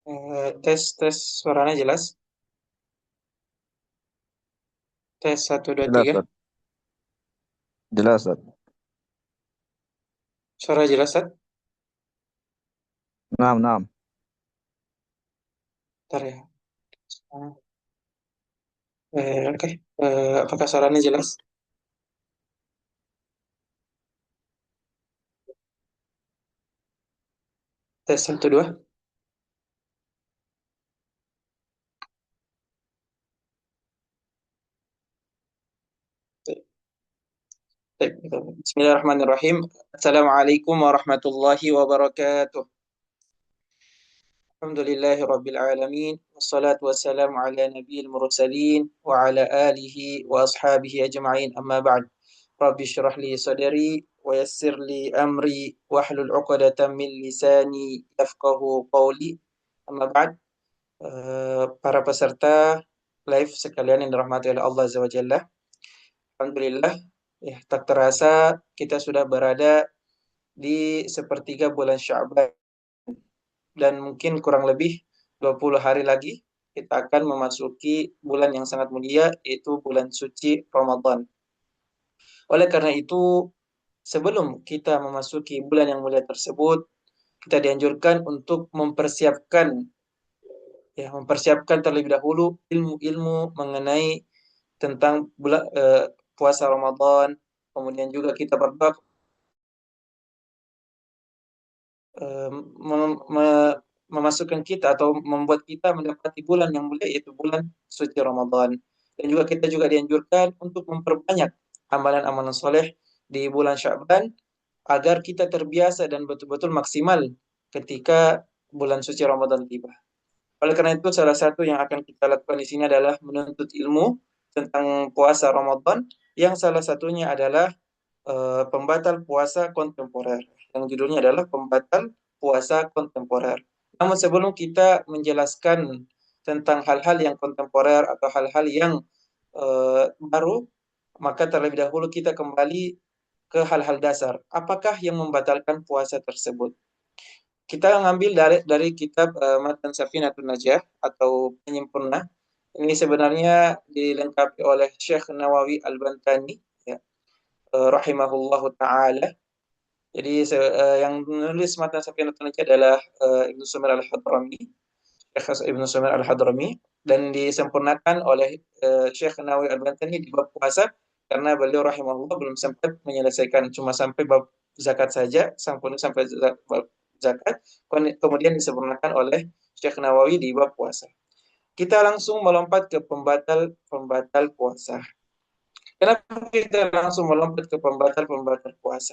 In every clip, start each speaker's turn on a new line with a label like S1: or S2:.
S1: Tes suaranya jelas. Tes satu dua
S2: Jelas,
S1: tiga.
S2: Ustaz. Jelas, Ustaz.
S1: Suara jelas, Sat?
S2: Naam, naam.
S1: Bentar ya. Oke. Apakah suaranya jelas? Tes satu dua. Bismillahirrahmanirrahim. Assalamualaikum warahmatullahi wabarakatuh. Alhamdulillahi rabbil alamin. Wassalatu wassalamu ala nabiyil mursalin wa ala alihi wa ashabihi ajma'in. Amma ba'd. Rabbi syrah li sadri wa yassir li amri wahlul 'uqdatam min lisani yafqahu qawli. Amma ba'd. Para peserta live sekalian yang dirahmati oleh Allah Azza wa Jalla. Alhamdulillah, ya, tak terasa kita sudah berada di sepertiga bulan Sya'ban dan mungkin kurang lebih 20 hari lagi kita akan memasuki bulan yang sangat mulia yaitu bulan suci Ramadan. Oleh karena itu, sebelum kita memasuki bulan yang mulia tersebut, kita dianjurkan untuk mempersiapkan terlebih dahulu ilmu-ilmu mengenai tentang puasa Ramadan. Kemudian juga kita berdoa eh, mem- me- memasukkan kita atau membuat kita mendapati bulan yang mulia yaitu bulan suci Ramadan. Dan juga kita juga dianjurkan untuk memperbanyak amalan-amalan soleh di bulan Sya'ban agar kita terbiasa dan betul-betul maksimal ketika bulan suci Ramadan tiba. Oleh karena itu, salah satu yang akan kita lakukan di sini adalah menuntut ilmu tentang puasa Ramadan, yang salah satunya adalah pembatal puasa kontemporer, yang judulnya adalah pembatal puasa kontemporer. Namun sebelum kita menjelaskan tentang hal-hal yang kontemporer atau hal-hal yang baru, maka terlebih dahulu kita kembali ke hal-hal dasar. Apakah yang membatalkan puasa tersebut? Kita ngambil dari kitab Matan Safinatun Najah atau Penyempurna. Ini sebenarnya dilengkapi oleh Syekh Nawawi Al-Bantani, ya, rahimahullahu taala. Jadi yang menulis Matan Safinatun Najah adalah Ibnu Sumir Al-Hadrami, Syekh Ibnu Sumir Al-Hadrami, dan disempurnakan oleh Syekh Nawawi Al-Bantani di bab puasa karena beliau rahimahullah belum sempat menyelesaikan, cuma sampai bab zakat saja, sampai bab zakat, kemudian disempurnakan oleh Syekh Nawawi di bab puasa. Kita langsung melompat ke pembatal puasa. Kenapa kita langsung melompat ke pembatal puasa?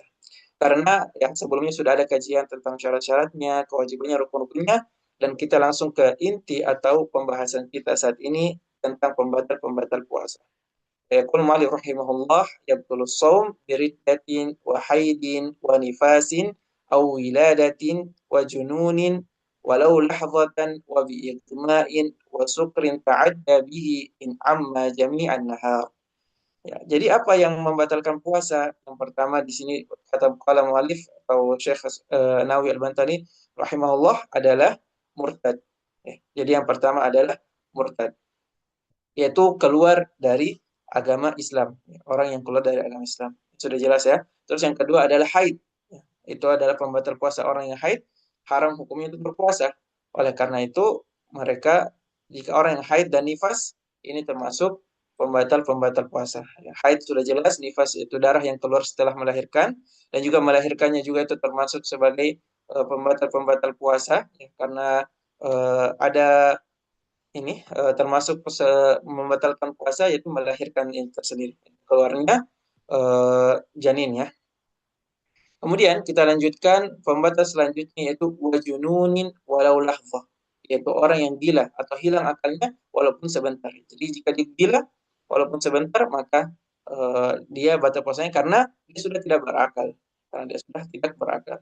S1: Karena yang sebelumnya sudah ada kajian tentang syarat-syaratnya, kewajibannya, rukun-rukunnya, dan kita langsung ke inti atau pembahasan kita saat ini tentang pembatal-pembatal puasa. Yaqul Malik rahimahullah yabtulus saum biriddatin wa haidin wa nifasin aw wiladatin wa jununin walau lahzatan wa biiqma'in wa sukrin ta'adda bihi in amma jami'an nahar. Ya, jadi apa yang membatalkan puasa? Yang pertama di sini kata kala muallif atau Syekh Nawawi Al-Bantani rahimahullah adalah murtad. Ya, jadi yang pertama adalah murtad, yaitu keluar dari agama Islam. Ya, orang yang keluar dari agama Islam. Sudah jelas ya. Terus yang kedua adalah haid. Ya, itu adalah pembatal puasa orang yang haid, haram hukumnya untuk berpuasa. Oleh karena itu, mereka jika orang yang haid dan nifas ini termasuk pembatal-pembatal puasa. Ya, haid sudah jelas, nifas itu darah yang keluar setelah melahirkan dan juga melahirkannya juga itu termasuk sebagai pembatal-pembatal puasa ya, karena ada ini termasuk membatalkan puasa yaitu melahirkan yang tersendiri keluarnya janin ya. Kemudian kita lanjutkan pembatas selanjutnya yaitu wajununin walau lahfah, yaitu orang yang gila atau hilang akalnya walaupun sebentar. Jadi jika dia gila walaupun sebentar maka dia batal puasanya karena dia sudah tidak berakal. Karena dia sudah tidak berakal.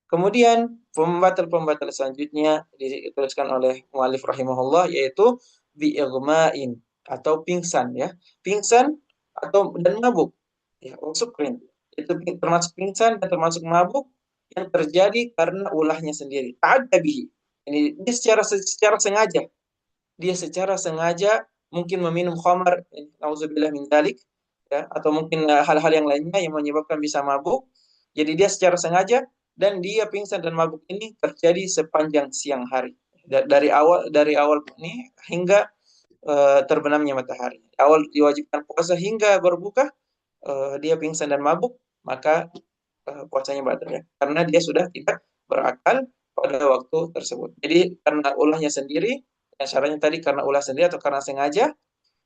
S1: Kemudian pembatal-pembatal selanjutnya dituliskan oleh mualif rahimahullah yaitu bi'igma'in atau pingsan ya. Pingsan atau dan mabuk. Ya, sukrin. Itu termasuk pingsan dan termasuk mabuk yang terjadi karena ulahnya sendiri. Ta'adda bihi. Ini dia secara sengaja, dia secara sengaja mungkin meminum khamar, nauzubillah min dzalik, ya, atau mungkin hal-hal yang lainnya yang menyebabkan bisa mabuk. Jadi dia secara sengaja, dan dia pingsan dan mabuk ini terjadi sepanjang siang hari. Dari awal ini hingga terbenamnya matahari. Awal diwajibkan puasa hingga berbuka, dia pingsan dan mabuk, maka puasanya batal ya. Karena dia sudah tidak berakal pada waktu tersebut. Jadi karena ulahnya sendiri, yang syaratnya tadi karena ulah sendiri atau karena sengaja,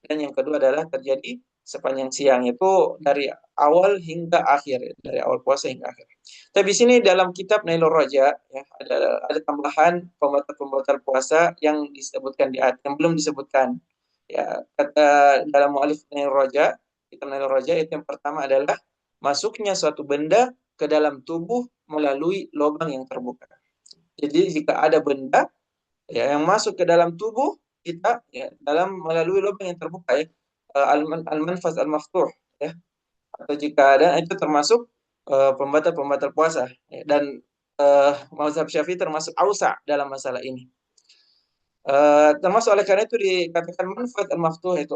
S1: dan yang kedua adalah terjadi sepanjang siang, itu dari awal hingga akhir, dari awal puasa hingga akhir. Tapi di sini dalam kitab Nailur Raja ya, ada tambahan pembatal-pembatal puasa yang disebutkan di atas, yang belum disebutkan. Ya, kata dalam mu'alif Nailur Raja, kitab Nailur Raja, itu yang pertama adalah masuknya suatu benda ke dalam tubuh melalui lubang yang terbuka. Jadi jika ada benda ya yang masuk ke dalam tubuh kita ya dalam melalui lubang yang terbuka ya, al-manfaz al-maftuh ya, atau jika ada itu termasuk pembatal-pembatal puasa ya. Dan mazhab Syafi'i termasuk ausa dalam masalah ini. Termasuk oleh karena itu dikatakan manfaat al-maftuh itu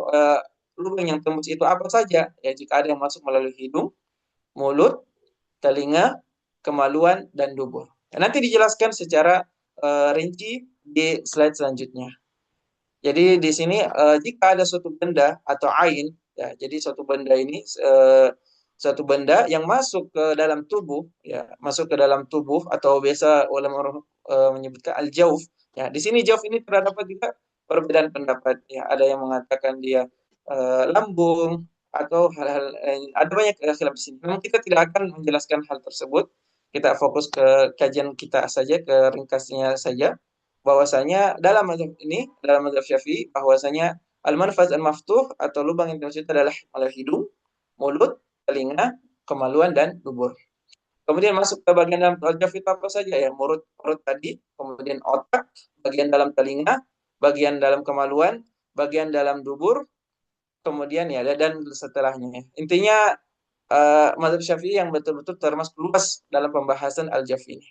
S1: lubang yang tembus itu apa saja ya, jika ada yang masuk melalui hidung, mulut, telinga, kemaluan, dan dubur. Nanti dijelaskan secara rinci di slide selanjutnya. Jadi di sini jika ada suatu benda atau ain, ya, jadi suatu benda ini suatu benda yang masuk ke dalam tubuh, ya, masuk ke dalam tubuh atau biasa ulama menyebutkan al-jauf. Ya, di sini jauf ini terdapat juga perbedaan pendapat. Ya, ada yang mengatakan dia lambung atau hal-hal ada banyak khilaf di sini. Memang kita tidak akan menjelaskan hal tersebut. Kita fokus ke kajian kita saja, ke ringkasnya saja, bahwasanya dalam mazhab Syafi'i bahwasanya al-manfaz al-maftuh atau lubang yang dimaksud adalah hidung, mulut, telinga, kemaluan, dan dubur. Kemudian masuk ke bagian dalam al-jaf itu apa saja ya, perut tadi, kemudian otak, bagian dalam telinga, bagian dalam kemaluan, bagian dalam dubur, kemudian ya dan setelahnya. Intinya mazhab Syafi'i yang betul-betul termasuk luas dalam pembahasan al-jaf ini.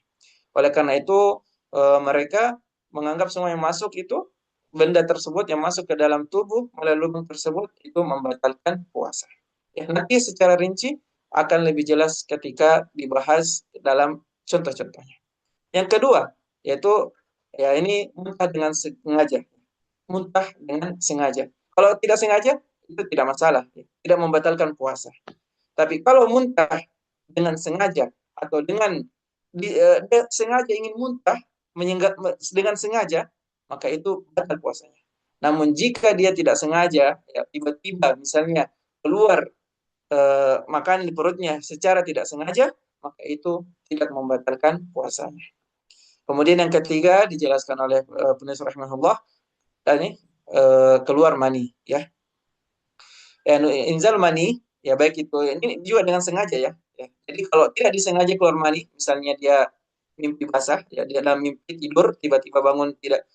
S1: Oleh karena itu mereka menganggap semua yang masuk itu, benda tersebut yang masuk ke dalam tubuh melalui lubang tersebut itu membatalkan puasa. Ya, nanti secara rinci akan lebih jelas ketika dibahas dalam contoh-contohnya. Yang kedua, yaitu ya ini muntah dengan sengaja. Muntah dengan sengaja. Kalau tidak sengaja itu tidak masalah, ya. Tidak membatalkan puasa. Tapi kalau muntah dengan sengaja atau dengan dia sengaja ingin muntah dengan sengaja, maka itu batal puasanya. Namun jika dia tidak sengaja, ya, tiba-tiba misalnya keluar makanan di perutnya secara tidak sengaja, maka itu tidak membatalkan puasanya. Kemudian yang ketiga dijelaskan oleh penulis rahimahullah, ini keluar mani, ya. Inzal mani, ya baik itu ini juga dengan sengaja ya. Ya. Jadi kalau tidak disengaja keluar mani, misalnya dia mimpi basah, ya dia dalam mimpi tidur tiba-tiba bangun tidak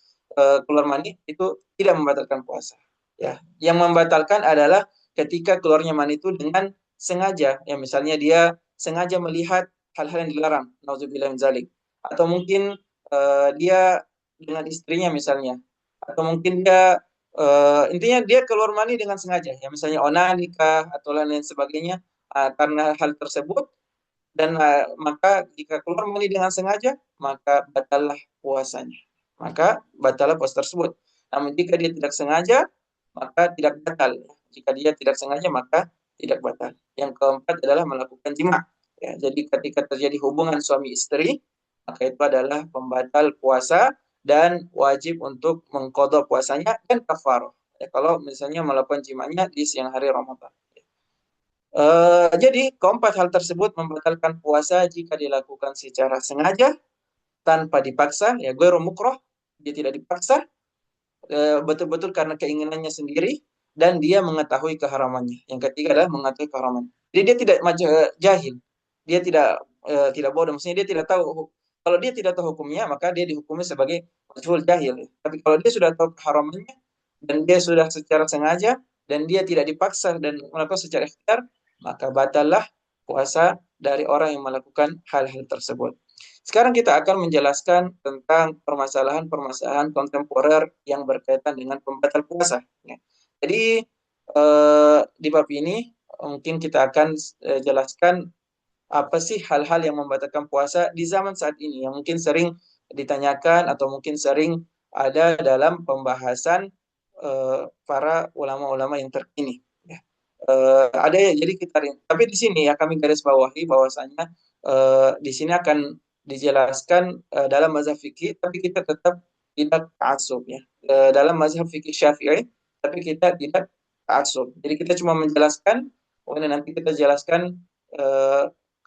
S1: keluar mani, itu tidak membatalkan puasa. Ya, yang membatalkan adalah ketika keluarnya mani itu dengan sengaja, ya misalnya dia sengaja melihat hal-hal yang dilarang, nauzubillah min zalik, atau mungkin dia dengan istrinya misalnya, atau mungkin dia intinya dia keluar mani dengan sengaja, ya misalnya onanikah atau lain-lain sebagainya, karena hal tersebut. Dan maka jika keluar mani dengan sengaja, maka batallah puasanya. Maka batallah puasa tersebut. Namun jika dia tidak sengaja, maka tidak batal. Jika dia tidak sengaja, maka tidak batal. Yang keempat adalah melakukan jima. Ya, jadi ketika terjadi hubungan suami istri, maka itu adalah pembatal puasa dan wajib untuk mengqadha puasanya dan kafarah. Ya, kalau misalnya melakukan jimanya di siang hari Ramadan. Jadi keempat hal tersebut membatalkan puasa jika dilakukan secara sengaja tanpa dipaksa, ya ghairu mukroh, dia tidak dipaksa, betul-betul karena keinginannya sendiri dan dia mengetahui keharamannya. Yang ketiga adalah mengetahui keharaman. Jadi dia tidak jahil, dia tidak bodoh, maksudnya dia tidak tahu. Kalau dia tidak tahu hukumnya, maka dia dihukumi sebagai majhul jahil. Tapi kalau dia sudah tahu keharamannya dan dia sudah secara sengaja dan dia tidak dipaksa dan melakukan secara ikhtiar, maka batallah puasa dari orang yang melakukan hal-hal tersebut. Sekarang kita akan menjelaskan tentang permasalahan-permasalahan kontemporer yang berkaitan dengan pembatal puasa. Ya. Jadi di bab ini mungkin kita akan jelaskan apa sih hal-hal yang membatalkan puasa di zaman saat ini yang mungkin sering ditanyakan atau mungkin sering ada dalam pembahasan para ulama-ulama yang terkini. Ya. Ada ya, jadi kita tapi di sini ya kami garis bawahi bahwasanya di sini akan dijelaskan dalam mazhab fikih, tapi kita tetap tidak ta'assub ya. Dalam mazhab fikih Syafi'i, tapi kita tidak ta'assub. Jadi kita cuma menjelaskan, kemudian nanti kita jelaskan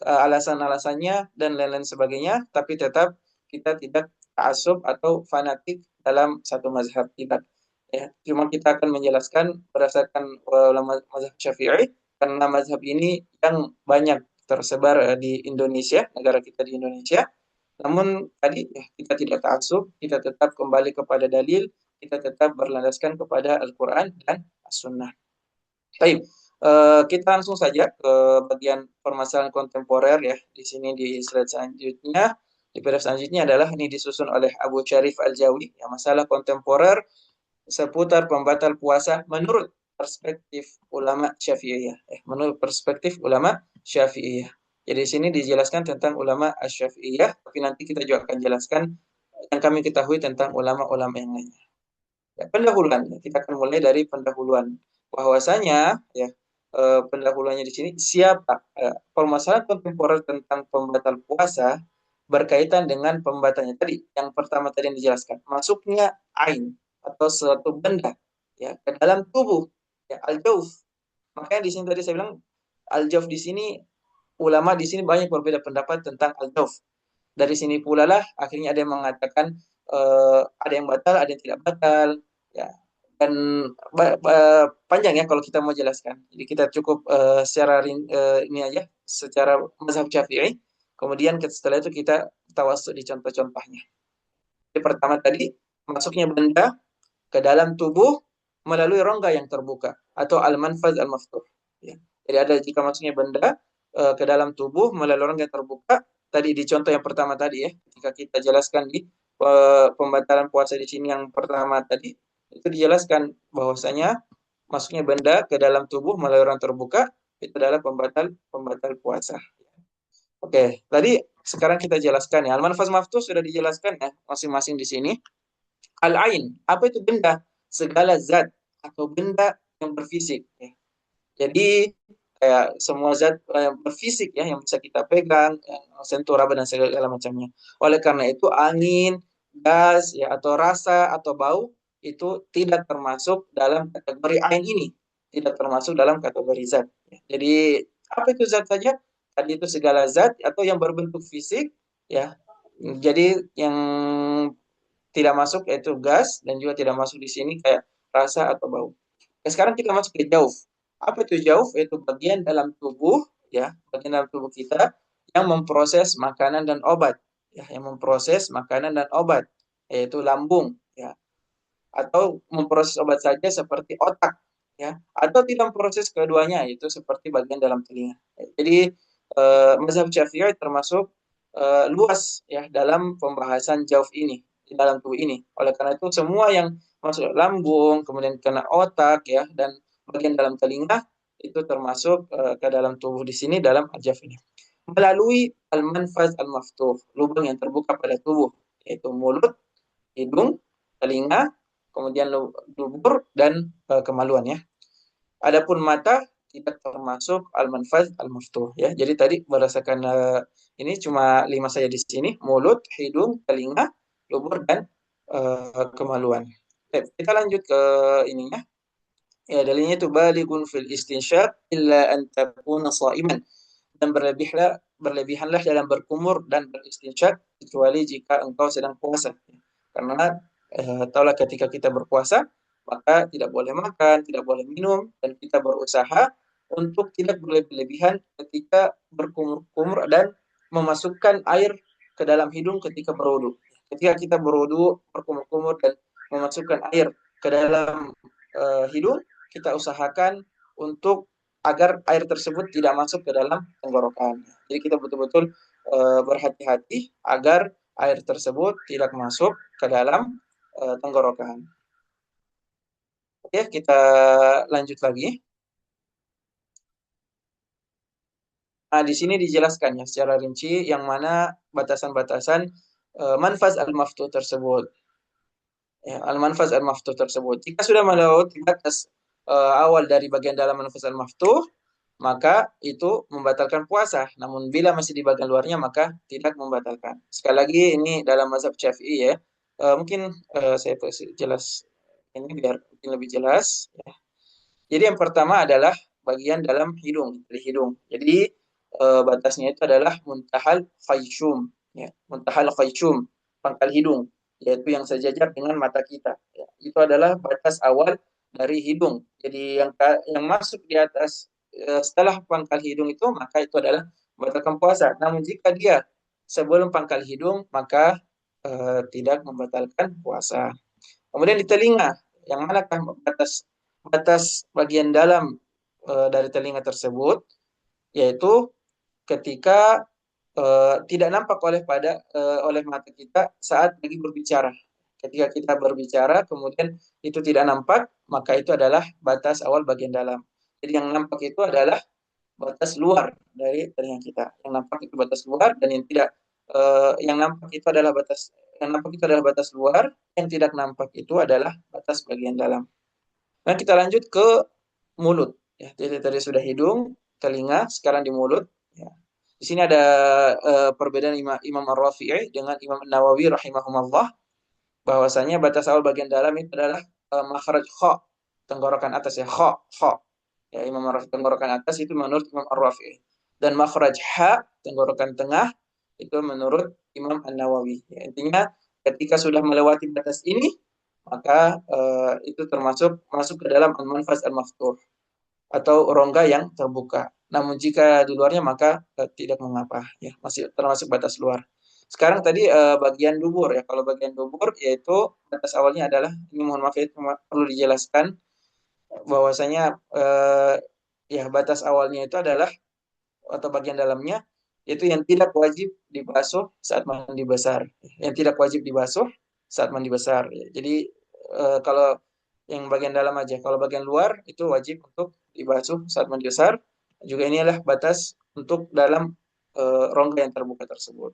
S1: alasan-alasannya dan lain-lain sebagainya, tapi tetap kita tidak ta'assub atau fanatik dalam satu mazhab kita. Ya, cuma kita akan menjelaskan berdasarkan ulama mazhab Syafi'i karena mazhab ini yang banyak tersebar di Indonesia, negara kita di Indonesia. Namun tadi ya, kita tidak ta'assub, kita tetap kembali kepada dalil, kita tetap berlandaskan kepada Al-Qur'an dan As-Sunnah. Baik, kita langsung saja ke bagian permasalahan kontemporer ya. Di sini di slide selanjutnya, di PDF selanjutnya adalah ini disusun oleh Abu Syarif Al-Jawi, ya, masalah kontemporer seputar pembatal puasa menurut perspektif ulama Syafi'iyah. Menurut perspektif ulama Syafi'iyah. Jadi di sini dijelaskan tentang ulama Asy-Syafi'iyah, tapi nanti kita juga akan jelaskan yang kami ketahui tentang ulama-ulama yang lainnya. Ya, pendahuluan. Kita akan mulai dari pendahuluan. Bahwasanya ya pendahuluannya di sini siapa permasalahan kontemporer tentang pembatal puasa berkaitan dengan pembatalnya tadi. Yang pertama tadi yang dijelaskan, masuknya ain atau suatu benda ya ke dalam tubuh ya al-jauf. Makanya di sini tadi saya bilang al-jauf di sini ulama di sini banyak berbeda pendapat tentang al-jauf. Dari sini pula lah akhirnya ada yang mengatakan ada yang batal, ada yang tidak batal ya. Dan panjang ya kalau kita mau jelaskan. Jadi kita cukup secara ini aja secara mazhab Syafi'i. Kemudian setelah itu kita tawassul di contoh-contohnya. Yang pertama tadi masuknya benda ke dalam tubuh melalui rongga yang terbuka atau al-manfaz al-maftuh. Ya. Jadi ada jika masuknya benda ke dalam tubuh melalui rongga yang terbuka. Tadi di contoh yang pertama tadi ya, ketika kita jelaskan di pembatalan puasa di sini yang pertama tadi, itu dijelaskan bahwasanya masuknya benda ke dalam tubuh melalui rongga terbuka itu adalah pembatal puasa. Oke, tadi sekarang kita jelaskan ya. Al-manfaz maftuh sudah dijelaskan ya masing-masing di sini. Al-ain, apa itu benda? Segala zat atau benda yang berfisik. Ya. Jadi kayak semua zat yang berfisik ya yang bisa kita pegang, sentuh, raba dan segala macamnya. Oleh karena itu angin, gas ya atau rasa atau bau itu tidak termasuk dalam kategori ain ini, tidak termasuk dalam kategori zat. Ya. Jadi apa itu zat saja? Tadi itu segala zat atau yang berbentuk fisik ya. Jadi yang tidak masuk yaitu gas dan juga tidak masuk di sini kayak rasa atau bau. Nah, sekarang kita masuk ke jauf. Apa itu jauf? Itu bagian dalam tubuh ya, bagian dalam tubuh kita yang memproses makanan dan obat ya, yang memproses makanan dan obat yaitu lambung ya, atau memproses obat saja seperti otak ya, atau tidak memproses keduanya itu seperti bagian dalam telinga. Jadi mazhab Syafi'i termasuk luas ya dalam pembahasan jauf ini di dalam tubuh ini. Oleh karena itu semua yang masuk lambung, kemudian kena otak ya dan bagian dalam telinga itu termasuk ke dalam tubuh di sini dalam al-jauf ini. Melalui al-manfaz al-maftuh, lubang yang terbuka pada tubuh, yaitu mulut, hidung, telinga, kemudian dubur dan kemaluan ya. Adapun mata tidak termasuk al-manfaz al-maftuh ya. Jadi tadi berdasarkan ini cuma 5 saja di sini, mulut, hidung, telinga, dubur dan kemaluan. Kita lanjut ke ininya. Ya, dalilnya itu balighun fil istinsyaq illa an takuna sha'iman dan berlebihanlah dalam berkumur dan beristinsyak kecuali jika engkau sedang puasa. Karena taulah ketika kita berpuasa maka tidak boleh makan, tidak boleh minum dan kita berusaha untuk tidak berlebihan ketika berkumur-kumur dan memasukkan air ke dalam hidung ketika berwudu. Ketika kita berwudu, berkumur-kumur dan memasukkan air ke dalam hidung, kita usahakan untuk agar air tersebut tidak masuk ke dalam tenggorokan. Jadi kita betul-betul berhati-hati agar air tersebut tidak masuk ke dalam tenggorokan. Oke, kita lanjut lagi. Nah, di sini dijelaskan ya secara rinci yang mana batasan-batasan manfaz al-maftuh tersebut. Ya, al-manfaz al-maftuh tersebut. Jika sudah melewati batas awal dari bagian dalam manfaz al-maftuh, maka itu membatalkan puasa. Namun bila masih di bagian luarnya, maka tidak membatalkan. Sekali lagi ini dalam mazhab Syafi'i ya. Mungkin saya jelas ini biar mungkin lebih jelas. Ya. Jadi yang pertama adalah bagian dalam hidung, dari hidung. Jadi batasnya itu adalah muntahal khayshum, ya. Muntahal khayshum, pangkal hidung, yaitu yang sejajar dengan mata kita. Ya. Itu adalah batas awal dari hidung. Jadi yang masuk di atas setelah pangkal hidung itu maka itu adalah membatalkan puasa. Namun jika dia sebelum pangkal hidung maka tidak membatalkan puasa. Kemudian di telinga, yang manakah batas batas bagian dalam dari telinga tersebut, yaitu ketika tidak nampak oleh mata kita saat lagi berbicara. Ketika kita berbicara, kemudian itu tidak nampak, maka itu adalah batas awal bagian dalam. Jadi yang nampak itu adalah batas luar dari telinga kita. Yang nampak itu batas luar dan yang tidak yang nampak itu adalah batas luar, yang tidak nampak itu adalah batas bagian dalam. Nah, kita lanjut ke mulut. Ya, jadi tadi sudah hidung, telinga, sekarang di mulut. Ya. Di sini ada perbedaan Imam Ar-Rafi'i dengan Imam Nawawi rahimahumullah, bahwasanya batas awal bagian dalam itu adalah makhraj kha, tenggorokan atas ya, kha, kha. Ya, tenggorokan atas itu menurut Imam Ar-Rafi'i. Dan makhraj ha, tenggorokan tengah, itu menurut Imam An-Nawawi. Ya, intinya ketika sudah melewati batas ini, maka itu termasuk masuk ke dalam al-manfaz al-maftuh atau rongga yang terbuka. Namun jika di luarnya maka tidak mengapa, ya masih termasuk batas luar. Sekarang tadi bagian dubur ya. Kalau bagian dubur yaitu batas awalnya adalah, ini mohon maaf itu perlu dijelaskan bahwasanya ya batas awalnya itu adalah, atau bagian dalamnya itu yang tidak wajib dibasuh saat mandi besar. Yang tidak wajib dibasuh saat mandi besar. Jadi kalau yang bagian dalam aja. Kalau bagian luar itu wajib untuk dibasuh saat mandi besar. Juga ini adalah batas untuk dalam rongga yang terbuka tersebut.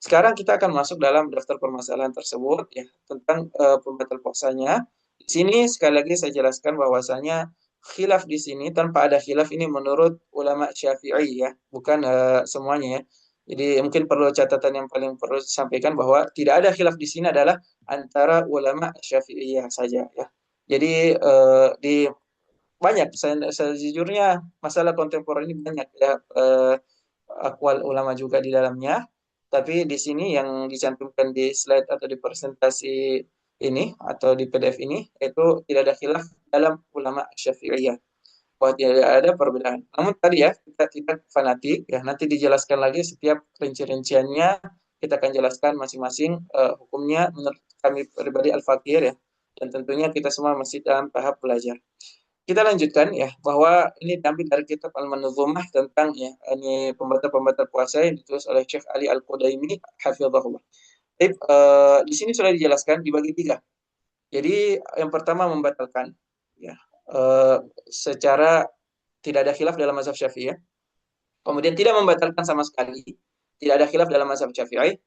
S1: Sekarang kita akan masuk dalam daftar permasalahan tersebut ya tentang pembatal puasanya. Di sini sekali lagi saya jelaskan bahwasanya khilaf di sini tanpa ada khilaf ini menurut ulama Syafi'i ya, bukan semuanya ya. Jadi mungkin perlu catatan yang paling perlu disampaikan bahwa tidak ada khilaf di sini adalah antara ulama Syafi'iyah saja ya. Jadi di banyak sejujurnya masalah kontemporer ini banyak ya akwal ulama juga di dalamnya. Tapi di sini yang dicantumkan di slide atau di presentasi ini atau di PDF ini itu tidak ada khilaf dalam ulama Syafi'iyah, bahwa tidak ada perbedaan. Namun tadi ya kita tidak fanatik ya, nanti dijelaskan lagi setiap rinci-rinciannya, kita akan jelaskan masing-masing hukumnya menurut kami pribadi al-fakir ya, dan tentunya kita semua masih dalam tahap belajar. Kita lanjutkan ya, bahwa ini diambil dari kitab Al-Manzumah tentang ya ini pembatal-pembatal puasa yang ditulis oleh Syekh Ali Al-Qudaimi hafizahullah. Jadi, di sini sudah dijelaskan dibagi tiga. Jadi yang pertama membatalkan ya secara tidak ada khilaf dalam mazhab Syafi'i ya. Kemudian tidak membatalkan sama sekali, tidak ada khilaf dalam mazhab Syafi'i,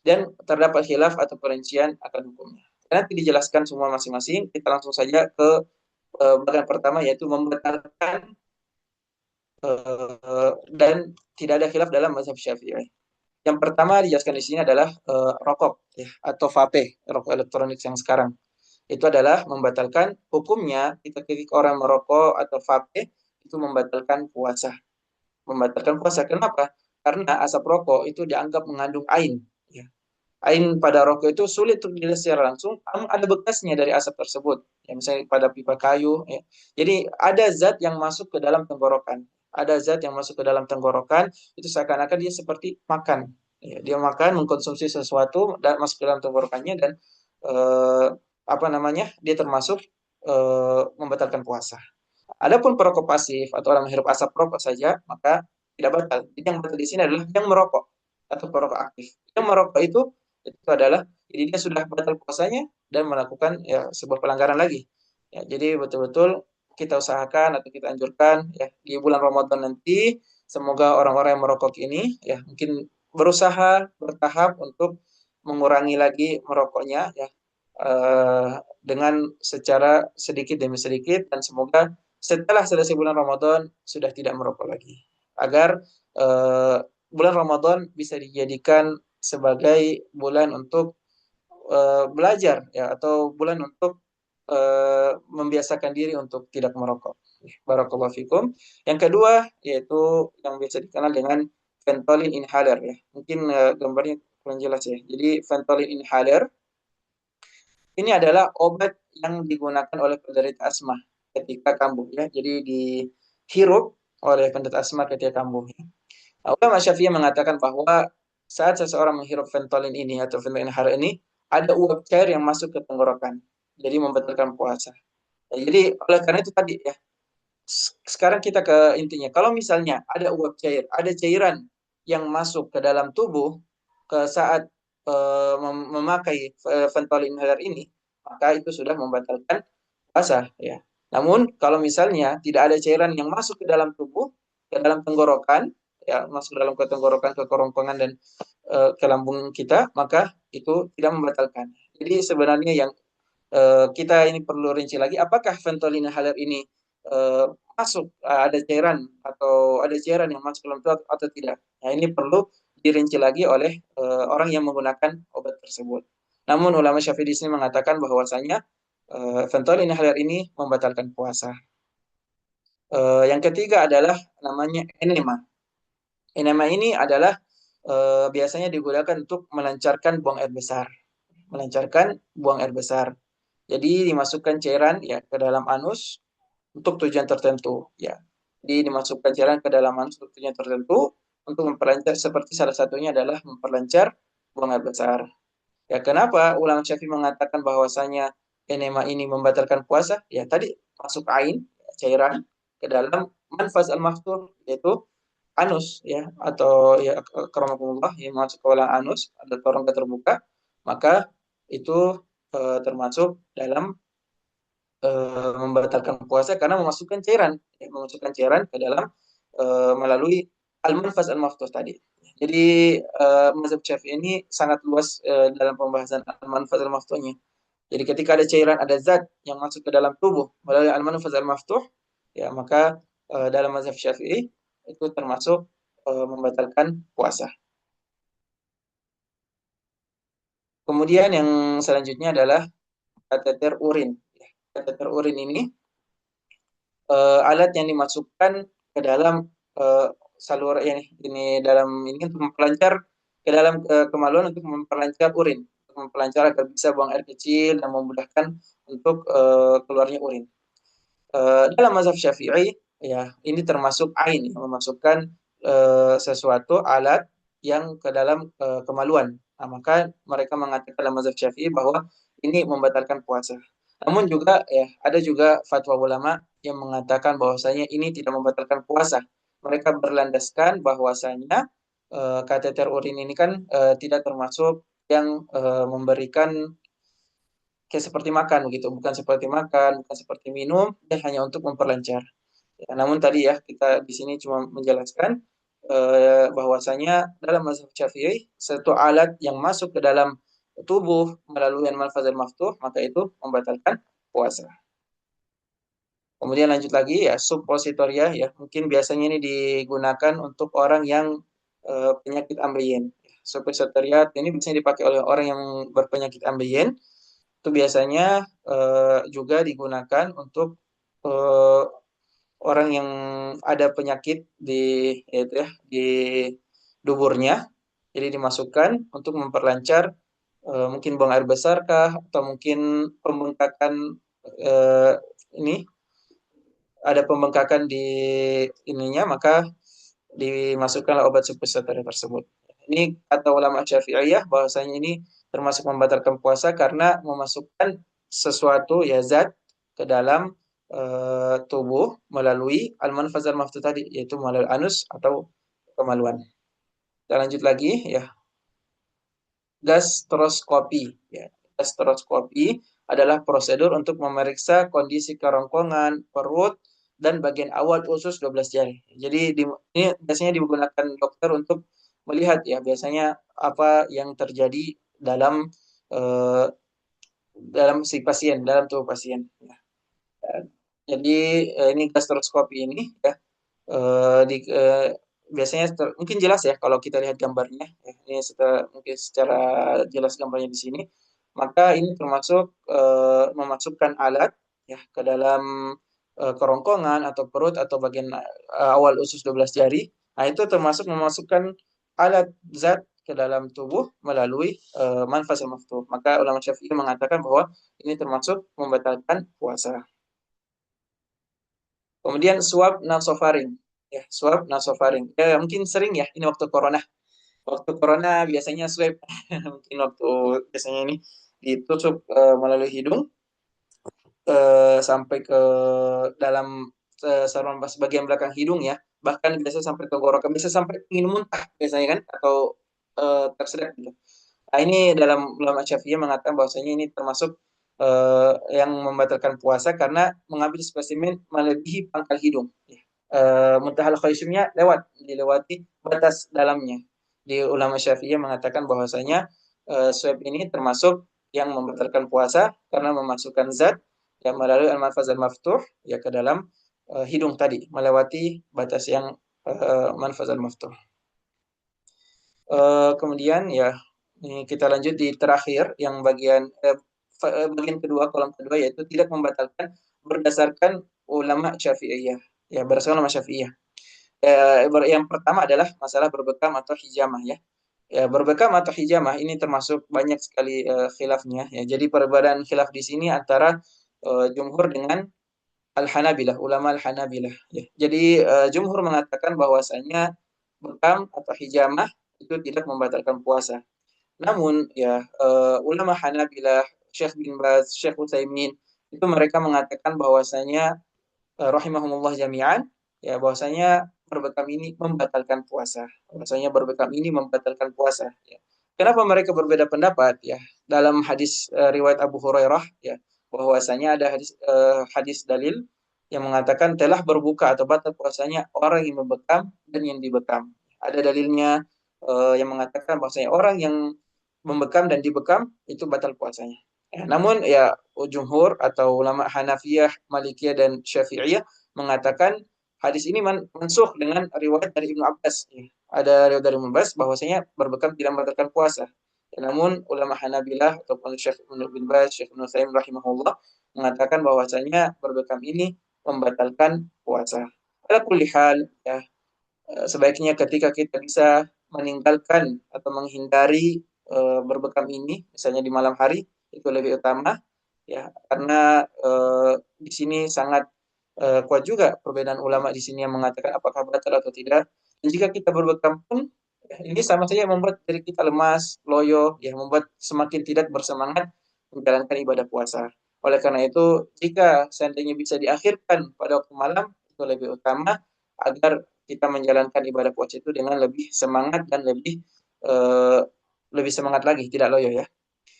S1: dan terdapat khilaf atau perincian akan hukumnya. Nanti dijelaskan semua masing-masing. Kita langsung saja ke bagian pertama, yaitu membatalkan dan tidak ada khilaf dalam mazhab Syafi'i. Yang pertama dijelaskan di sini adalah rokok ya, atau vape, rokok elektronik yang sekarang. Itu adalah membatalkan hukumnya ketika orang merokok atau vape itu membatalkan puasa. Membatalkan puasa. Kenapa? Karena asap rokok itu dianggap mengandung ain. Ya. Ain pada rokok itu sulit untuk dilihat secara langsung, namun ada bekasnya dari asap tersebut. Ya, misalnya pada pipa kayu. Ya. Jadi ada zat yang masuk ke dalam tenggorokan. Ada zat yang masuk ke dalam tenggorokan, itu seakan-akan dia seperti makan. Ya, dia makan, mengkonsumsi sesuatu, dan masuk ke dalam tenggorokannya, dan eh, apa namanya, dia termasuk membatalkan puasa. Adapun perokok pasif atau orang menghirup asap rokok saja, maka tidak batal. Jadi yang batal di sini adalah yang merokok atau perokok aktif. Yang merokok itu adalah jadi dia sudah batal puasanya dan melakukan ya sebuah pelanggaran lagi. Ya, jadi betul-betul kita usahakan atau kita anjurkan ya di bulan Ramadan nanti semoga orang-orang yang merokok ini ya mungkin berusaha bertahap untuk mengurangi lagi merokoknya ya dengan secara sedikit demi sedikit dan semoga setelah selesai bulan Ramadan sudah tidak merokok lagi agar eh, bulan Ramadan bisa dijadikan sebagai bulan untuk belajar ya atau bulan untuk membiasakan diri untuk tidak merokok. Barakallahu fikum. Yang kedua yaitu yang biasa dikenal dengan Ventolin inhaler ya. Mungkin gambarnya kurang jelas ya. Jadi Ventolin inhaler ini adalah obat yang digunakan oleh penderita asma ketika kambuh ya. Jadi dihirup oleh penderita asma ketika kambuh ya. Ulama Syafi'i mengatakan bahwa saat seseorang menghirup Ventolin ini atau Ventolin inhaler ini ada uap cair yang masuk ke tenggorokan. Jadi membatalkan puasa. Ya, jadi oleh karena itu tadi ya, sekarang kita ke intinya. Kalau misalnya ada uap cair, ada cairan yang masuk ke dalam tubuh ke saat memakai Ventolin inhaler ini, maka itu sudah membatalkan puasa ya. Namun kalau misalnya tidak ada cairan yang masuk ke dalam tubuh, ke dalam tenggorokan, ya masuk ke dalam ke tenggorokan, ke kerongkongan dan ke lambung kita, maka itu tidak membatalkan. Jadi sebenarnya yang kita ini perlu rinci lagi, apakah Ventolin inhaler ini eh, masuk ada cairan atau ada cairan yang masuk dalam tubuh atau tidak. Nah, ini perlu dirinci lagi oleh orang yang menggunakan obat tersebut. Namun ulama Syafi'i di sini mengatakan bahwasanya Ventolin inhaler ini membatalkan puasa. Yang ketiga adalah namanya enema. Enema ini adalah biasanya digunakan untuk melancarkan buang air besar. Melancarkan buang air besar. Jadi dimasukkan cairan ya ke dalam anus untuk tujuan tertentu ya. Jadi dimasukkan cairan ke dalam anus untuk tujuan tertentu untuk memperlancar seperti salah satunya adalah memperlancar buang air besar. Ya kenapa ulama Syafi'i mengatakan bahwasanya enema ini membatalkan puasa? Ya tadi masuk ain cairan ke dalam manfaz al-maftuh yaitu anus ya atau ya keramakumullah yang masuk ke dalam anus ada rongga terbuka maka itu termasuk dalam membatalkan puasa karena memasukkan cairan, ya, memasukkan cairan ke dalam melalui al-manfaz al-maftuh tadi. Jadi mazhab Syafi'i ini sangat luas dalam pembahasan al-manfaz al-maftuhnya. Jadi ketika ada cairan, ada zat yang masuk ke dalam tubuh melalui al-manfaz al-maftuh, ya maka dalam mazhab Syafi'i itu termasuk membatalkan puasa. Kemudian yang selanjutnya adalah kateter urin. Kateter urin ini alat yang dimasukkan ke dalam saluran ini dalam ini untuk memperlancar ke dalam kemaluan untuk memperlancar urin, untuk memperlancar agar bisa buang air kecil dan memudahkan untuk keluarnya urin. Dalam mazhab Syafi'i ya ini termasuk ain yang memasukkan sesuatu alat yang ke dalam kemaluan. Nah, maka mereka mengatakan dalam mazhab Syafi'i bahwa ini membatalkan puasa. Namun juga ya ada juga fatwa ulama yang mengatakan bahwasanya ini tidak membatalkan puasa. Mereka berlandaskan bahwasanya kateter urin ini kan tidak termasuk yang memberikan kayak seperti makan begitu, bukan seperti makan, bukan seperti minum, dan hanya untuk memperlancar. Ya, namun tadi ya kita di sini cuma menjelaskan bahwasanya dalam mazhab Syafi'i satu alat yang masuk ke dalam tubuh melalui al-manfaz al-maftuh maka itu membatalkan puasa. Kemudian lanjut lagi ya suppositoria ya mungkin biasanya ini digunakan untuk orang yang penyakit ambeien. Suppositoria ini biasanya dipakai oleh orang yang berpenyakit ambeien itu biasanya juga digunakan untuk eh, orang yang ada penyakit di yaitu ya di duburnya. Jadi dimasukkan untuk memperlancar mungkin buang air besar kah atau mungkin pembengkakan eh, ini ada pembengkakan di ininya maka dimasukkanlah obat suppositoria tersebut. Ini kata ulama Syafi'iyah bahwasanya ini termasuk membatalkan puasa karena memasukkan sesuatu ya zat ke dalam tubuh melalui al-manfaz al-maftuh tadi yaitu melalui anus atau kemaluan. Kita lanjut lagi ya, gastroskopi. Ya, gastroskopi adalah prosedur untuk memeriksa kondisi kerongkongan, perut, dan bagian awal usus 12 jari. Jadi ini biasanya digunakan dokter untuk melihat ya biasanya apa yang terjadi dalam eh, dalam si pasien, dalam tubuh pasien. Ya. Jadi ini gastroskopi ini ya eh, di, eh, biasanya mungkin jelas ya kalau kita lihat gambarnya. Ya, ini mungkin secara jelas gambarnya di sini. Maka ini termasuk memasukkan alat ya ke dalam kerongkongan atau perut atau bagian awal usus 12 jari. Nah, itu termasuk memasukkan alat zat ke dalam tubuh melalui manfas al-maftuh. Maka ulama Syafi'i mengatakan bahwa ini termasuk membatalkan puasa. Kemudian swab nasofaring. Ya, swab nasofaring. Ya, mungkin sering ya ini waktu corona. Waktu corona biasanya swab mungkin waktu biasanya ini ditutup melalui hidung sampai ke dalam saluran bagian belakang hidung ya. Bahkan biasa sampai tenggorokan, bisa sampai ingin muntah biasanya kan atau tersedak gitu. Nah, ini dalam ulama Syafi'i mengatakan bahwasanya ini termasuk yang membatalkan puasa karena mengambil spesimen melebihi pangkal hidung. Ya. Muntahal khaisumnya dilewati batas dalamnya. Di ulama Syafi'i mengatakan bahwasanya swab ini termasuk yang membatalkan puasa karena memasukkan zat yang melalui al-manfaz al-maftuh ya ke dalam hidung tadi melewati batas yang manfaz al-maftuh. Kemudian ya ini kita lanjut di terakhir yang bagian kedua kolom kedua yaitu tidak membatalkan berdasarkan ulama Syafi'iyah. Ya, berdasarkan ulama Syafi'iyah. Yang pertama adalah masalah berbekam atau hijamah ya. Ya, berbekam atau hijamah ini termasuk banyak sekali khilafnya ya. Jadi perbedaan khilaf di sini antara jumhur dengan Al-Hanabilah, ulama Al-Hanabilah ya. Jadi jumhur mengatakan bahwasanya bekam atau hijamah itu tidak membatalkan puasa. Namun ya ulama Hanabilah, Syekh bin Baz, Syekh Utsaimin itu mereka mengatakan bahwasanya rahimahumullah jami'an ya bahwasanya berbekam ini membatalkan puasa. Bahwasanya berbekam ini membatalkan puasa ya. Kenapa mereka berbeda pendapat ya? Dalam hadis riwayat Abu Hurairah ya bahwasanya ada hadis dalil yang mengatakan telah berbuka atau batal puasanya orang yang membekam dan yang dibekam. Ada dalilnya yang mengatakan bahwasanya orang yang membekam dan dibekam itu batal puasanya. Ya, namun ya jumhur atau ulama Hanafiyah, Malikiyah dan Syafi'iyah mengatakan hadis ini mansuh dengan riwayat dari Ibnu Abbas. Ya. Ada riwayat dari Ibnu Abbas bahwasanya berbekam tidak membatalkan puasa. Ya, namun ulama Hanabilah ataupun Syekh Ibnu bin Baz, Syekh Ibnu Utsaimin rahimahullah mengatakan bahwasanya berbekam ini membatalkan puasa. Ala kulli hal ya sebaiknya ketika kita bisa meninggalkan atau menghindari berbekam ini, misalnya di malam hari, itu lebih utama, ya karena di sini sangat kuat juga perbedaan ulama di sini yang mengatakan apakah batal atau tidak. Dan jika kita berbekam pun, ya, ini sama saja membuat diri kita lemas, loyo, ya membuat semakin tidak bersemangat menjalankan ibadah puasa. Oleh karena itu, jika seandainya bisa diakhirkan pada waktu malam, itu lebih utama agar kita menjalankan ibadah puasa itu dengan lebih semangat dan eh, lebih semangat lagi, tidak loyo ya.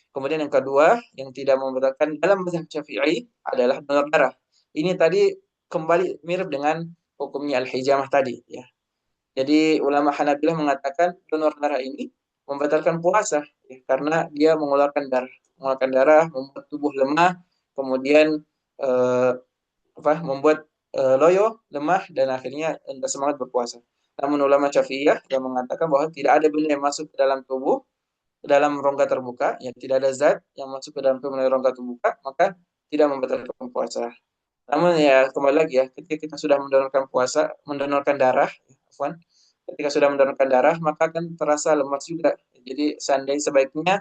S1: Kemudian yang kedua, yang tidak membatalkan dalam mazhab Syafi'i adalah donor darah. Ini tadi kembali mirip dengan hukumnya al-hijamah tadi ya. Jadi ulama Hanabilah mengatakan donor darah ini membatalkan puasa ya, karena dia mengeluarkan darah membuat tubuh lemah, kemudian eh, membuat loyo, lemah dan akhirnya tidak semangat berpuasa. Namun ulama Syafi'iyah yang mengatakan bahwa tidak ada benda yang masuk ke dalam tubuh dalam rongga terbuka, ya tidak ada zat yang masuk ke dalam tubuh melalui rongga terbuka, maka tidak membatalkan puasa. Namun ya kembali lagi ya, ketika kita sudah mendonorkan darah, afwan, ketika sudah mendonorkan darah, maka akan terasa lemas juga. Jadi seandainya sebaiknya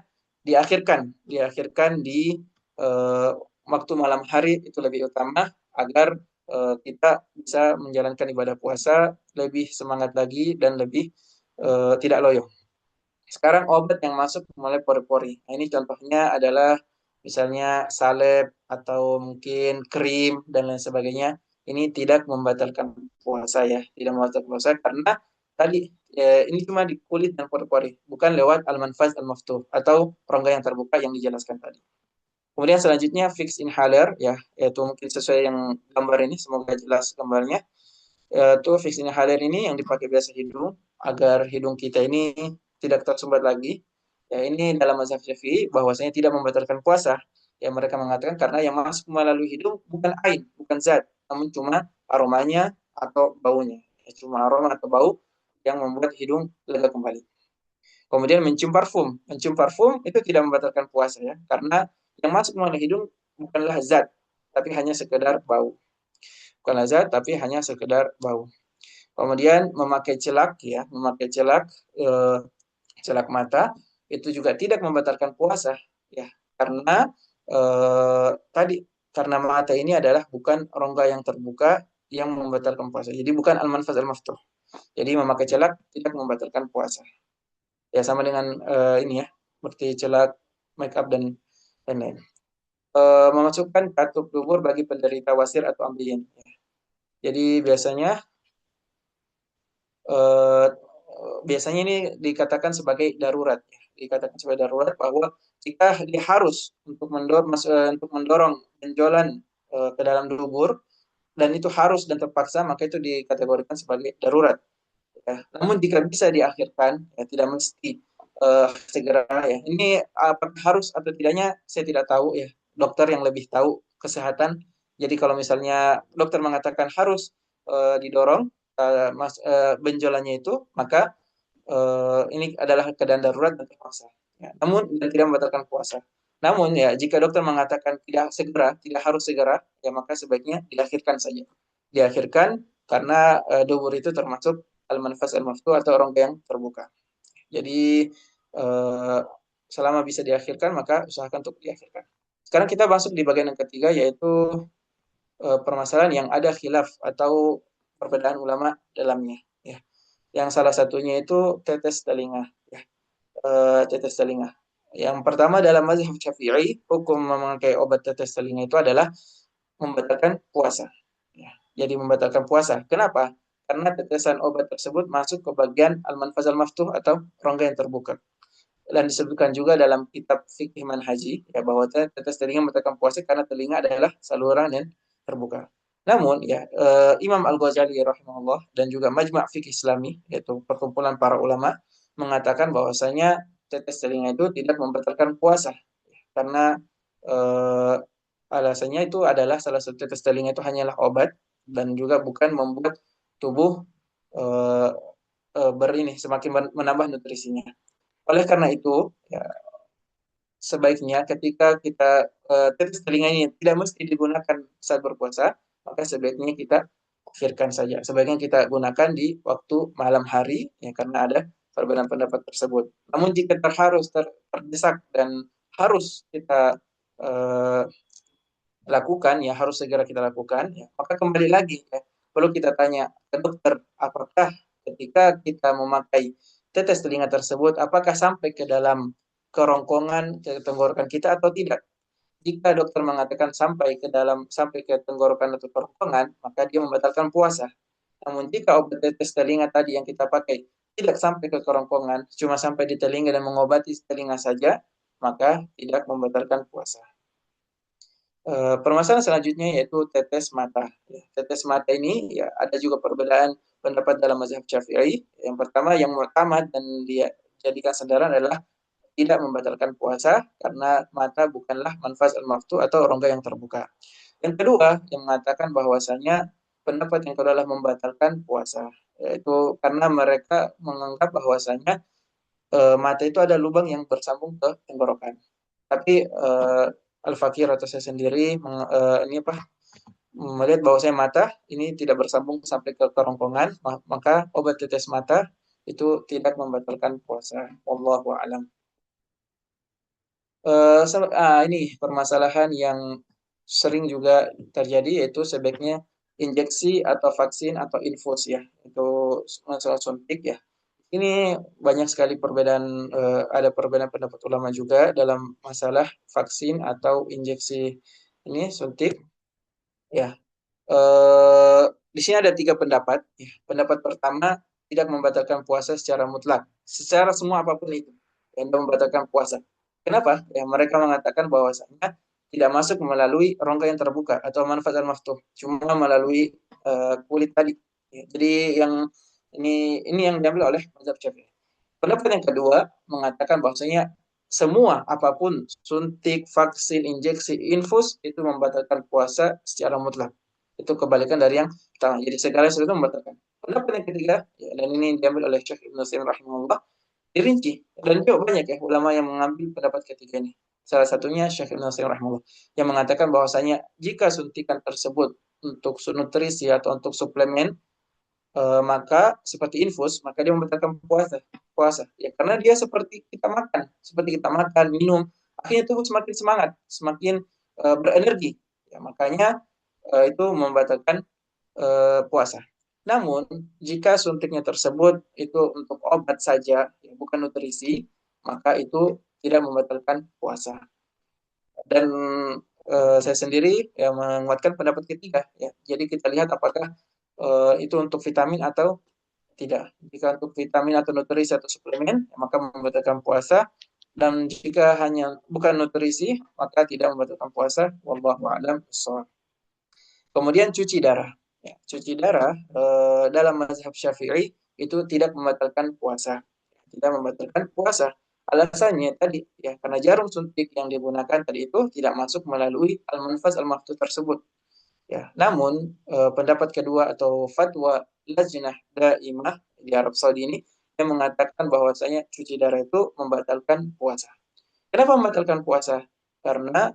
S1: diakhirkan di eh, waktu malam hari itu lebih utama agar kita bisa menjalankan ibadah puasa lebih semangat lagi dan lebih tidak loyo. Sekarang obat yang masuk melalui pori-pori. Nah, ini contohnya adalah misalnya salep atau mungkin krim dan lain sebagainya. Ini tidak membatalkan puasa ya, tidak membatalkan puasa karena tadi ini cuma di kulit dan pori-pori, bukan lewat al-manfaz al-maftuh atau rongga yang terbuka yang dijelaskan tadi. Kemudian selanjutnya fixed inhaler ya, yaitu mungkin sesuai yang gambar ini, semoga jelas gambarnya. Itu fixed inhaler ini yang dipakai biasa hidung agar hidung kita ini tidak tersumbat lagi. Ya, ini dalam mazhab Syafi'i bahwasanya tidak membatalkan puasa. Ya, mereka mengatakan karena yang masuk melalui hidung bukan ain, bukan zat, namun cuma aromanya atau baunya. Ya, cuma aroma atau bau yang membuat hidung lega kembali. Kemudian mencium parfum. Mencium parfum itu tidak membatalkan puasa ya, karena yang masuk melalui hidung bukanlah zat, tapi hanya sekedar bau. Bukanlah zat, tapi hanya sekedar bau. Kemudian memakai celak ya, memakai celak celak mata itu juga tidak membatalkan puasa ya, karena tadi karena mata ini adalah bukan rongga yang terbuka yang membatalkan puasa. Jadi bukan al-manfaz al-maftuh. Jadi memakai celak tidak membatalkan puasa. Ya sama dengan ini ya, seperti celak, make up dan lain-lain. Memasukkan katup dubur bagi penderita wasir atau ambeien. Jadi eh, biasanya ini dikatakan sebagai darurat, ya. Dikatakan sebagai darurat bahwa jika dia harus untuk mendorong benjolan ke dalam dubur dan itu harus dan terpaksa, maka itu dikategorikan sebagai darurat. Ya. Namun jika bisa diakhirkan, ya tidak mesti segera ya. Ini apakah harus atau tidaknya saya tidak tahu ya. Dokter yang lebih tahu kesehatan. Jadi kalau misalnya dokter mengatakan harus didorong benjolannya itu, maka ini adalah keadaan darurat dan terpaksa. Ya. Namun dan tidak membatalkan puasa. Namun ya jika dokter mengatakan tidak segera, tidak harus segera, ya maka sebaiknya diakhirkan saja. Diakhirkan karena dubur itu termasuk al-manfas al-maftuh atau rongga yang terbuka. Jadi eh, selama bisa diakhirkan maka usahakan untuk diakhirkan. Sekarang kita masuk di bagian yang ketiga yaitu permasalahan yang ada khilaf atau perbedaan ulama dalamnya. Ya. Yang salah satunya itu tetes telinga. Ya. Tetes telinga. Yang pertama dalam mazhab Syafi'i, hukum memakai obat tetes telinga itu adalah membatalkan puasa. Ya. Jadi membatalkan puasa. Kenapa? Karena tetesan obat tersebut masuk ke bagian al-manfaz al-maftuh atau rongga yang terbuka. Dan disebutkan juga dalam kitab fikih manhaji ya bahwa tetes telinga membatalkan puasa karena telinga adalah saluran yang terbuka. Namun ya Imam Al-Ghazali rahimahullah dan juga Majma' Fikih Islami yaitu perkumpulan para ulama mengatakan bahwasanya tetes telinga itu tidak membatalkan puasa karena eh, alasannya itu adalah salah satu tetes telinga itu hanyalah obat dan juga bukan membuat tubuh eh, berini semakin menambah nutrisinya. Oleh karena itu, ya, sebaiknya ketika kita tetes telinga ini tidak mesti digunakan saat berpuasa, maka sebaiknya kita akhirkan saja. Sebaiknya kita gunakan di waktu malam hari, ya karena ada perbedaan pendapat tersebut. Namun jika terdesak dan harus kita eh, lakukan, ya harus segera kita lakukan, ya, maka kembali lagi, ya, perlu kita tanya ke dokter, apakah ketika kita memakai tetes telinga tersebut, apakah sampai ke dalam kerongkongan, ke tenggorokan kita atau tidak? Jika dokter mengatakan sampai ke tenggorokan atau kerongkongan, maka dia membatalkan puasa. Namun jika obat tetes telinga tadi yang kita pakai tidak sampai ke kerongkongan, cuma sampai di telinga dan mengobati telinga saja, maka tidak membatalkan puasa. Permasalahan selanjutnya yaitu tetes mata. Ya, tetes mata ini ya ada juga perbedaan pendapat dalam mazhab Syafi'i. Yang pertama yang utama dan dia jadikan sandaran adalah tidak membatalkan puasa karena mata bukanlah manfaz al-maftuh atau rongga yang terbuka. Yang kedua yang mengatakan bahwasanya pendapat yang kedua adalah membatalkan puasa, yaitu karena mereka menganggap bahwasanya mata itu ada lubang yang bersambung ke tenggorokan. Tapi Al-Fakir atau saya sendiri ini apa melihat bahwa saya mata ini tidak bersambung sampai ke kerongkongan, maka obat tetes mata itu tidak membatalkan puasa. Wallahu a'lam. Ini permasalahan yang sering juga terjadi yaitu sebaiknya injeksi atau vaksin atau infus ya. Itu masalah suntik ya. Ini banyak sekali perbedaan ada perbedaan pendapat ulama juga dalam masalah vaksin atau injeksi ini suntik ya. Di sini ada tiga pendapat. Ya. Pendapat pertama tidak membatalkan puasa secara mutlak. Secara semua apapun itu, yang membatalkan puasa. Kenapa? Ya, mereka mengatakan bahwasanya tidak masuk melalui rongga yang terbuka atau manfaat al-maftuh, cuma melalui kulit tadi. Ya, jadi ini yang diambil oleh mazhab Syafi'i. Pendapat yang kedua mengatakan bahwasanya semua apapun suntik, vaksin, injeksi, infus itu membatalkan puasa secara mutlak. Itu kebalikan dari yang pertama. Jadi segala sesuatu membatalkan. Pendapat yang ketiga, ya, dan ini diambil oleh Syekh Ibnu Utsaimin rahimahullah, dirinci. Dan juga banyak ya ulama yang mengambil pendapat ketiga ini. Salah satunya Syekh Ibnu Utsaimin rahimahullah yang mengatakan bahwasanya jika suntikan tersebut untuk nutrisi atau untuk suplemen, maka seperti infus, maka dia membatalkan puasa. Ya karena dia seperti kita makan, minum, akhirnya tubuh semakin semangat, semakin berenergi. Ya, makanya itu membatalkan puasa. Namun, jika suntiknya tersebut itu untuk obat saja, ya, bukan nutrisi, maka itu tidak membatalkan puasa. Dan saya sendiri ya menguatkan pendapat ketiga. Ya. Jadi kita lihat apakah itu untuk vitamin atau tidak. Jika untuk vitamin atau nutrisi atau suplemen, ya, maka membatalkan puasa. Dan jika hanya bukan nutrisi, maka tidak membatalkan puasa. Wallahu a'lam bishawab. Kemudian cuci darah. Ya, cuci darah dalam mazhab Syafi'i itu tidak membatalkan puasa. Tidak membatalkan puasa. Alasannya tadi ya karena jarum suntik yang digunakan tadi itu tidak masuk melalui al-manfas al-maftun tersebut. Ya, namun pendapat kedua atau fatwa Lajnah Daimah di Arab Saudi ini yang mengatakan bahwasanya cuci darah itu membatalkan puasa. Kenapa membatalkan puasa? Karena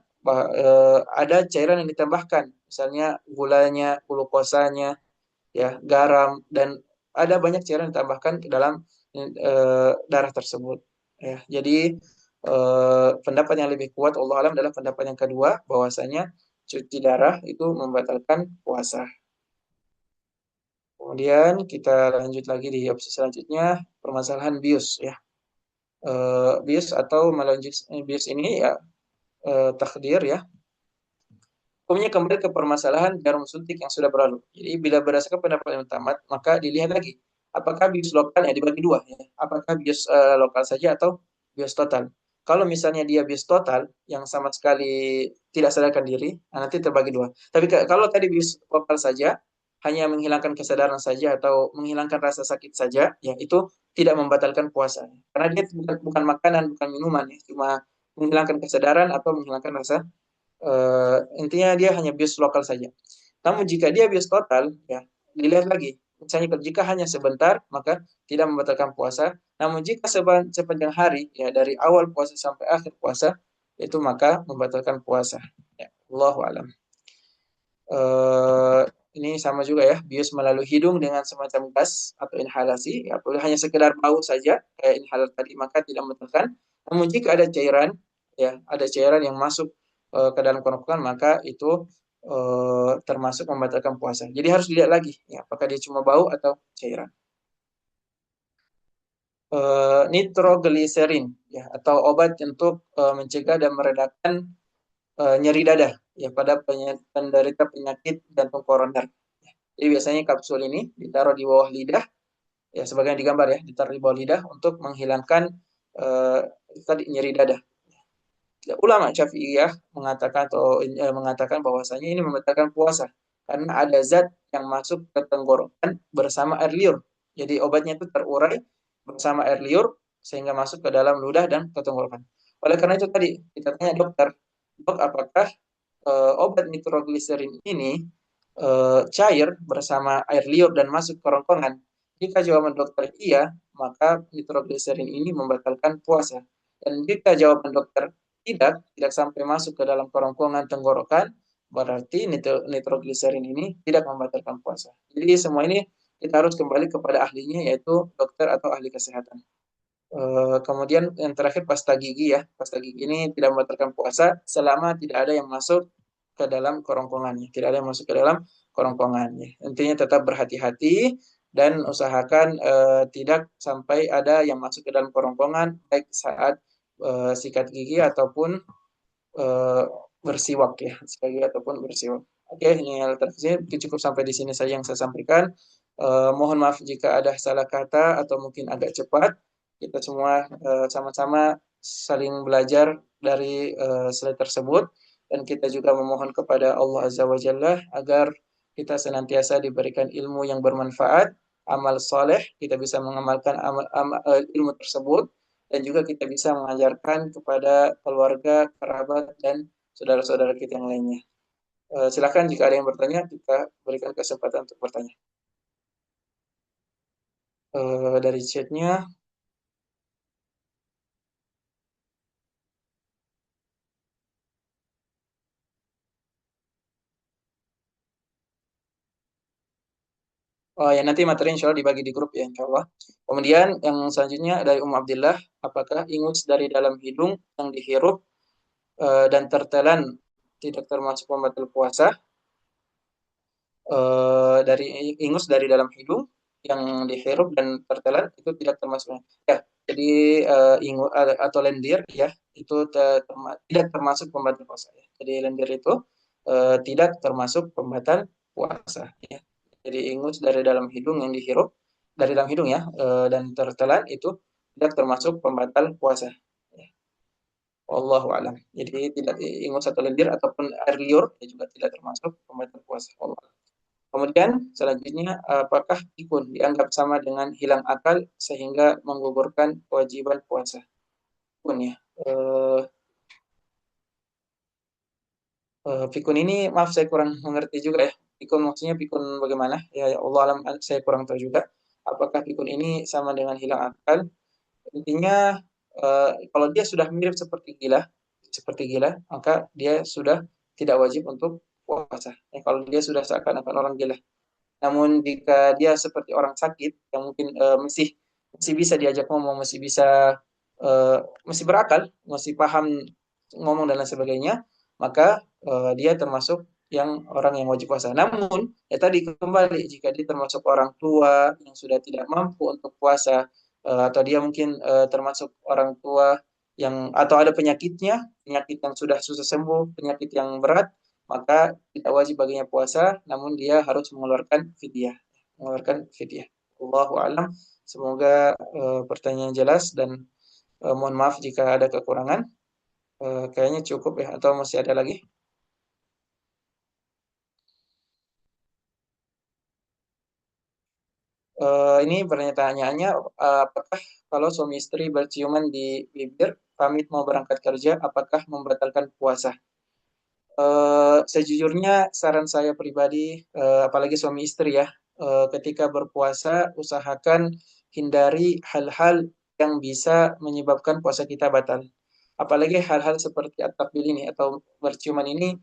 S1: ada cairan yang ditambahkan, misalnya gulanya, glukosanya, ya, garam dan ada banyak cairan yang ditambahkan ke dalam darah tersebut. Ya, jadi pendapat yang lebih kuat Allah alam adalah pendapat yang kedua bahwasanya cuci darah itu membatalkan puasa. Kemudian kita lanjut lagi di opsi selanjutnya permasalahan bius ya. Bius atau melanjut bius ini ya takdir ya. Hukumnya kembali ke permasalahan jarum suntik yang sudah berlalu. Jadi bila berdasarkan pendapat yang tamat, maka dilihat lagi apakah bius lokal ya dibagi dua ya. Apakah bius lokal saja atau bius total. Kalau misalnya dia bius total yang sama sekali tidak sadarkan diri, nah nanti terbagi dua. Tapi kalau tadi bius lokal saja hanya menghilangkan kesadaran saja atau menghilangkan rasa sakit saja, ya itu tidak membatalkan puasa. Karena dia bukan makanan, bukan minuman ya, cuma menghilangkan kesadaran atau menghilangkan rasa intinya dia hanya bius lokal saja. Namun jika dia bius total, ya dilihat lagi. Misalnya jika hanya sebentar, maka tidak membatalkan puasa. Namun jika sepanjang hari, ya dari awal puasa sampai akhir puasa, itu maka membatalkan puasa. Ya, Allahu alam. Eh, ini sama juga ya, bius melalui hidung dengan semacam gas atau inhalasi, ya boleh hanya sekedar bau saja, kayak inhaler tadi, maka tidak membatalkan. Namun jika ada cairan, ya ada cairan yang masuk ke dalam kerongkongan, maka itu termasuk membatalkan puasa. Jadi harus dilihat lagi, ya apakah dia cuma bau atau cairan. Nitrogliserin, ya atau obat untuk mencegah dan meredakan nyeri dada, ya pada penderita penyakit jantung koroner. Jadi biasanya kapsul ini ditaruh di bawah lidah, ya sebagaimana digambar ya, ditaruh di bawah lidah untuk menghilangkan uh, tadi nyeri dada. Ulama Syafi'iyah mengatakan mengatakan bahwasanya ini membatalkan puasa karena ada zat yang masuk ke tenggorokan bersama air liur. Jadi obatnya itu terurai bersama air liur sehingga masuk ke dalam ludah dan ke tenggorokan. Oleh karena itu tadi kita tanya dokter, dok apakah obat nitrogliserin ini cair bersama air liur dan masuk ke kerongkongan? Jika jawaban dokter iya, maka nitrogliserin ini membatalkan puasa. Dan jika jawaban dokter tidak sampai masuk ke dalam kerongkongan tenggorokan, berarti nitrogliserin ini tidak membatalkan puasa. Jadi semua ini kita harus kembali kepada ahlinya yaitu dokter atau ahli kesehatan. Kemudian yang terakhir pasta gigi ya. Pasta gigi ini tidak membatalkan puasa selama tidak ada yang masuk ke dalam kerongkongannya. Tidak ada yang masuk ke dalam kerongkongannya. Intinya tetap berhati-hati dan usahakan tidak sampai ada yang masuk ke dalam kerongkongan baik saat sikat gigi ataupun uh, bersiwak ya, sikat gigi ataupun bersiwak. Oke, ini alternatifnya cukup sampai di sini saja yang saya sampaikan. Mohon maaf jika ada salah kata atau mungkin agak cepat. Kita semua sama-sama saling belajar dari slide tersebut dan kita juga memohon kepada Allah Azza wa Jalla agar kita senantiasa diberikan ilmu yang bermanfaat, amal soleh, kita bisa mengamalkan ilmu tersebut dan juga kita bisa mengajarkan kepada keluarga, kerabat dan saudara-saudara kita yang lainnya. Silakan jika ada yang bertanya, kita berikan kesempatan untuk bertanya. Dari chatnya, oh ya nanti materi insya Allah dibagi di grup ya insya Allah. Kemudian yang selanjutnya dari Abdillah, apakah ingus dari dalam hidung yang dihirup dan tertelan tidak termasuk pembatal puasa? Dari ingus dari dalam hidung yang dihirup dan tertelan itu tidak termasuk. Ya, jadi ingus atau lendir ya itu tidak termasuk pembatal puasa. Ya. Jadi lendir itu tidak termasuk pembatal puasa. Ya. Jadi ingus dari dalam hidung yang dihirup dari dalam hidung ya dan tertelan itu tidak termasuk pembatal puasa. Ya. Wallahu alam. Jadi tidak ingus atau lendir ataupun air liur ya juga tidak termasuk pembatal puasa. Allah. Kemudian selanjutnya, apakah pikun dianggap sama dengan hilang akal sehingga menggugurkan kewajiban puasa? Pikun ya. Pikun ini maaf saya kurang mengerti juga ya. Pikun maksudnya pikun bagaimana? Ya, ya Allah alam saya kurang tahu juga. Apakah pikun ini sama dengan hilang akal? Intinya kalau dia sudah mirip seperti gila, maka dia sudah tidak wajib untuk puasa. Ya, kalau dia sudah seakan-akan orang gila. Namun jika dia seperti orang sakit yang mungkin masih masih bisa diajak ngomong, eh, masih berakal, masih paham ngomong dan lain sebagainya, maka dia termasuk yang orang yang wajib puasa. Namun ya tadi kembali jika dia termasuk orang tua yang sudah tidak mampu untuk puasa atau dia mungkin termasuk orang tua yang atau ada penyakitnya, penyakit yang sudah susah sembuh, penyakit yang berat, maka tidak wajib baginya puasa, namun dia harus mengeluarkan fidyah. Mengeluarkan fidyah. Allahu alam. Semoga pertanyaan jelas dan mohon maaf jika ada kekurangan. Kayaknya cukup ya, atau masih ada lagi? Ini pertanyaannya, apakah kalau suami istri berciuman di bibir, pamit mau berangkat kerja, apakah membatalkan puasa? Sejujurnya saran saya pribadi, apalagi suami istri ya, ketika berpuasa usahakan hindari hal-hal yang bisa menyebabkan puasa kita batal. Apalagi hal-hal seperti at-takbil ini atau berciuman ini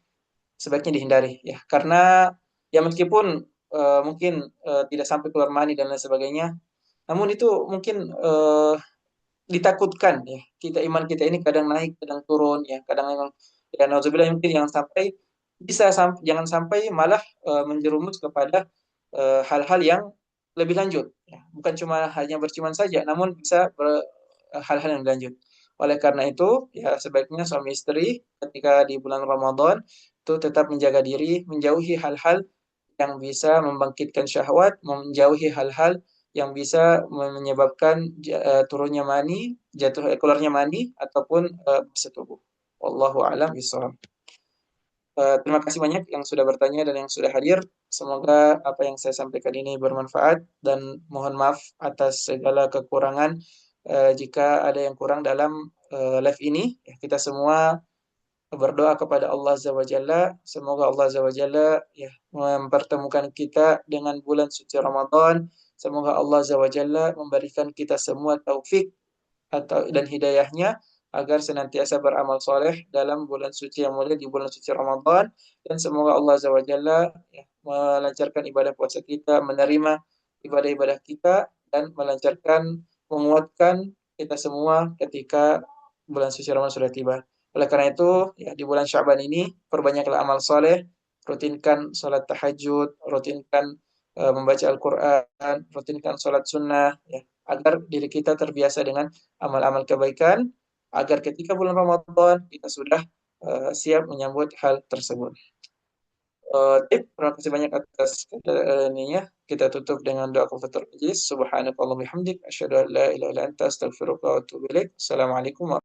S1: sebaiknya dihindari ya, karena ya meskipun mungkin tidak sampai keluar mani dan lain sebagainya, namun itu mungkin ditakutkan ya kita iman kita ini kadang naik kadang turun ya kadang memang ya nauzubillah mungkin yang sampai jangan sampai malah menjerumus kepada hal-hal yang lebih lanjut ya. Bukan cuma hanya berciuman saja namun bisa hal-hal yang lanjut. Oleh karena itu ya sebaiknya suami istri ketika di bulan Ramadan itu tetap menjaga diri menjauhi hal-hal yang bisa membangkitkan syahwat, menjauhi hal-hal yang bisa menyebabkan turunnya mani, keluarnya mani ataupun bersetubuh. Wallahu a'lam bishawab. Terima kasih banyak yang sudah bertanya dan yang sudah hadir. Semoga apa yang saya sampaikan ini bermanfaat dan mohon maaf atas segala kekurangan jika ada yang kurang dalam live ini. Ya, kita semua berdoa kepada Allah Azza wa Jalla, semoga Allah Azza wa Jalla ya mempertemukan kita dengan bulan suci Ramadan. Semoga Allah Azza wa Jalla memberikan kita semua taufik atau dan hidayahnya agar senantiasa beramal soleh dalam bulan suci yang mulia di bulan suci Ramadan dan semoga Allah Azza wa Jalla ya, melancarkan ibadah puasa kita, menerima ibadah-ibadah kita dan melancarkan menguatkan kita semua ketika bulan suci Ramadan sudah tiba. Oleh karena itu, ya di bulan Sya'ban ini perbanyaklah amal soleh, rutinkan sholat tahajud, rutinkan membaca Al-Quran, rutinkan sholat sunnah, ya, agar diri kita terbiasa dengan amal-amal kebaikan agar ketika bulan Ramadan kita sudah siap menyambut hal tersebut. Terima kasih banyak atas ininya. Kita tutup dengan doa kafaratul majlis. Subhanakallahumma bihamdik asyhadu an la ilaha illa anta astaghfiruka wa atubu ilaik. Assalamualaikum